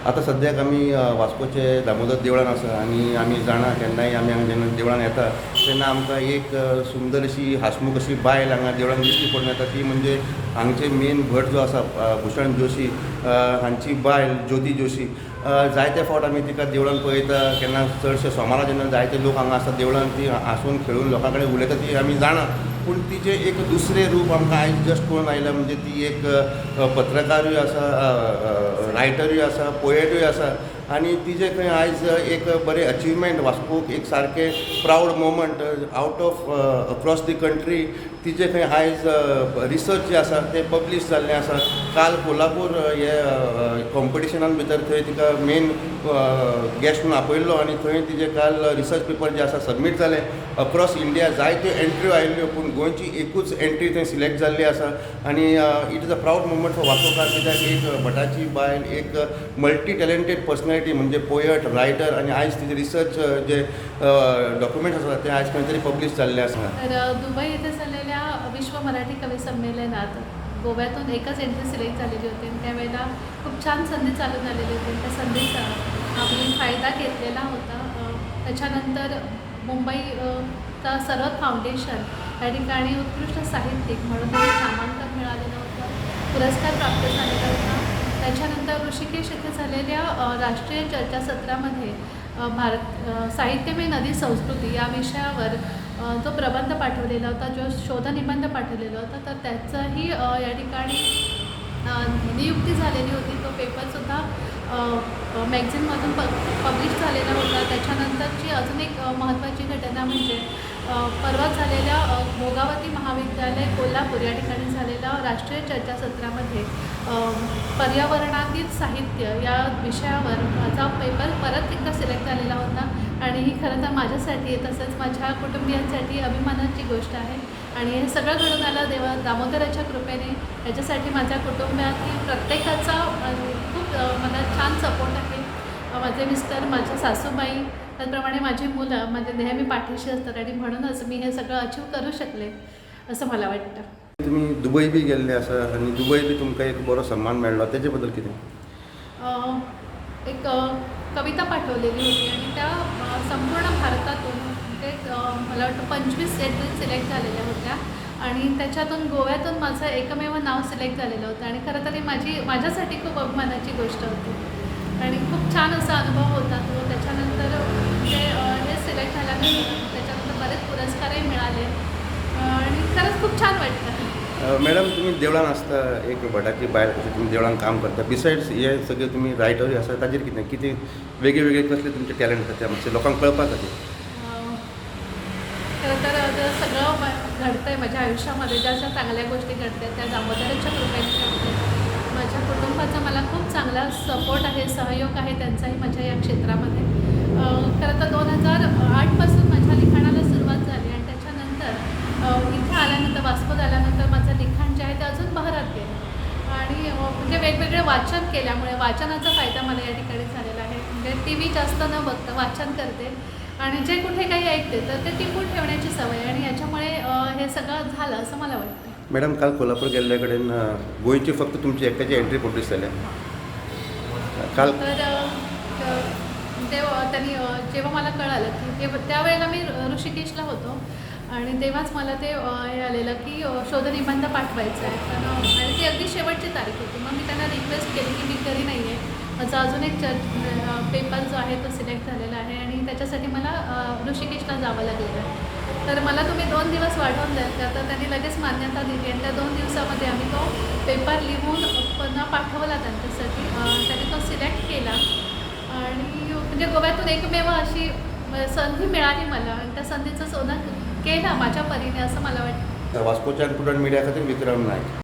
आता सद्याक आमी वास्कोचे दामोदर देवळान आसा आनी आमी जाणा केन्नाय आमी हांगा जेन्ना देवळान येता तेन्ना आमकां एक सुंदर अशी हासमूख अशी बायल हांगा देवळान दिश्टी पडून येता ती म्हणजे हांगचे मेन भट जो आसा भुशण जोशी हांची बायल ज्योती जोशी. जायते फावट आमी तिका देवळान पळयता केन्ना चडशे सोमारा जेन्ना जायते लोक हांगा आसता देवळान ती हांसून खेळून लोकां कडेन उलयता ती आमी जाणा. पूण तिचें एक दुसरें रूप आमकां आयज जस्ट कळून आयलां म्हणजे ती एक पत्रकारूय आसा, रायटरूय आसा, पोएटूय आसा आनी तिजें खंय आयज एक बरें अचिवमेंट वास्कोक एक सारकें proud moment out of across the country तिजें खंय आयज रिसर्च जें आसा तें पब्लीश जाल्लें आसा. काल कोल्हापूर हे कॉम्पिटिशनान भितर थंय तिका मेन गेस्ट म्हणून आपयल्लो आनी थंय तिजें काल रिसर्च पेपर जें आसा सबमीट जालें. अक्रॉस इंडिया जायत्यो एंट्र्यो आयिल्ल्यो पूण गोंयची एकूच एंट्री थंय सिलेक्ट जाल्ली आसा आनी it is a proud movement for Vascokar कित्याक एक भटाची बायल एक मल्टी टॅलेंटेड पर्सनॅलिटी म्हणजे पोयट रायटर आनी आयज तिजे रिसर्च जे डॉक्युमेंट्स आसा ते आयज खंय तरी पब्लीश जाल्ले आसा. तर दुबई येथे झालेल्या विश्व मराठी कवी संमेलनात गोव्यातून एकच एंट्री सिलेक्ट झालेली होती आणि त्यावेळेला खूप छान संधी चालून आलेली होती. त्या संधीचा आम्ही फायदा घेतलेला होता. त्याच्यानंतर मुंबईचा सर्वत फाउंडेशन या ठिकाणी उत्कृष्ट साहित्यिक म्हणून नामांकन मिळालेलं होतं, पुरस्कार प्राप्त झालेला होता. त्याच्यानंतर ऋषिकेश येथे झालेल्या राष्ट्रीय चर्चासत्रामध्ये साहित्यमय नदी संस्कृती या विषयावर जो प्रबंध पाठवलेला होता, जो शोधनिबंध पाठवलेला होता, तर त्याचंही या ठिकाणी नियुक्ती झालेली होती. तो पेपरसुद्धा मॅगझिनमधून पब्लिश झालेला होता. त्याच्यानंतरची अजून एक महत्त्वाची घटना म्हणजे परवा झालेल्या भोगावती महाविद्यालय कोल्हापूर या ठिकाणी झालेल्या राष्ट्रीय चर्चासत्रामध्ये पर्यावरणातील साहित्य या विषयावर माझा पेपर परत एकदा सिलेक्ट झालेला होता आणि ही खरं तर माझ्यासाठी तसंच माझ्या कुटुंबियांसाठी अभिमानाची गोष्ट आहे. आणि हे सगळं घडून आलं दामोदराच्या कृपेने. याच्यासाठी माझ्या कुटुंबातील प्रत्येकाचा खूप मला छान सपोर्ट आहे. माझे मिस्टर, माझ्या सासूबाई, त्याचप्रमाणे माझी मुलं माझे नेहमी पाठीशी असतात आणि म्हणूनच मी हे सगळं अचीव करू शकले असं मला वाटतं. तुम्ही दुबय बी गेल्ले आसा आनी दुबय बी तुमकां एक बरो सन्मान मेळ्ळो तेजे बद्दल कितें? एक कविता पाठवलेली होती आणि त्या संपूर्ण भारतातून ते मला वाटतं 25 एंट्री सिलेक्ट झालेल्या होत्या आणि त्याच्यातून गोव्यातून माझं एकमेव नाव सिलेक्ट झालेलं होतं आणि खरं तरी माझ्यासाठी खूप अभिमानाची गोष्ट होती आणि खूप छान असा अनुभव होता तो. त्याच्यानंतर हे सिलेक्ट झाल्यानंतर त्याच्यानंतर बरेच पुरस्कारही मिळाले आणि खरंच खूप छान वाटतं. मॅडम तुम्ही देवळान आसता एक भटाची बायल कशी तुम्ही देवळान काम करता बिसायड्स हे सगळे तुम्ही रायटरूय आसा ताजेर कितें कितें वेगळे वेगळे कसले तुमचे टॅलंट आसा ते मातशें लोकांक कळपा खातीर? खरं तर सगळं घडतं आहे माझ्या आयुष्यामध्ये. ज्या ज्या चांगल्या गोष्टी घडत आहेत त्या दामोदराच्या कृपेने घडतात. माझ्या कुटुंबाचा मला खूप चांगला सपोर्ट आहे, सहयोग आहे त्यांचाही माझ्या या क्षेत्रामध्ये. खरं तर 2008पासून माझ्या लिखाणाला सुरुवात झाली आणि त्याच्यानंतर इथे आल्यानंतर वास्कोत आल्यानंतर माझं लिखाण जे आहे ते अजून बहरत गेलं आणि म्हणजे वेगवेगळे वाचन केल्यामुळे वाचनाचा फायदा मला या ठिकाणी झालेला आहे. म्हणजे टी व्ही जास्त न बघता वाचन करते आणि जे कुठे काही ऐकते तर ते टिपून ठेवण्याची सवय आणि याच्यामुळे हे सगळं झालं असं मला वाटतं. मॅडम काल कोल्हापूर गेल्ल्या कडेन गोंयची फक्त तुमची एकट्याची एंट्री पब्लीश जाल्या काल. तर त्यांनी जेव्हा मला कळालं की त्यावेळेला मी ऋषिकेशला होतो आणि तेव्हाच मला ते हे आलेलं की शोधनिबंध पाठवायचा आहे आणि ती अगदी शेवटची तारीख होती. मग मी त्यांना रिक्वेस्ट केली की मी घरी नाही आहे, माझा अजून एक पेपर जो आहे तो सिलेक्ट झालेला आहे आणि त्याच्यासाठी मला ऋषिकेशला जावं लागलेलं आहे. तर मला तुम्ही 2 दिवस वाढवून द्याल का? तर त्यांनी लगेच मान्यता दिली आणि त्या 2 दिवसामध्ये आम्ही तो पेपर लिहून पुन्हा पाठवला त्यांच्यासाठी. त्यांनी तो सिलेक्ट केला आणि म्हणजे गोव्यातून एकमेव अशी संधी मिळाली मला आणि त्या संधीचं सोनं केलं माझ्या परीने असं मला वाटतं. वास्कोच्या स्टुडंट मिडिया खातीर विक्रम नायक.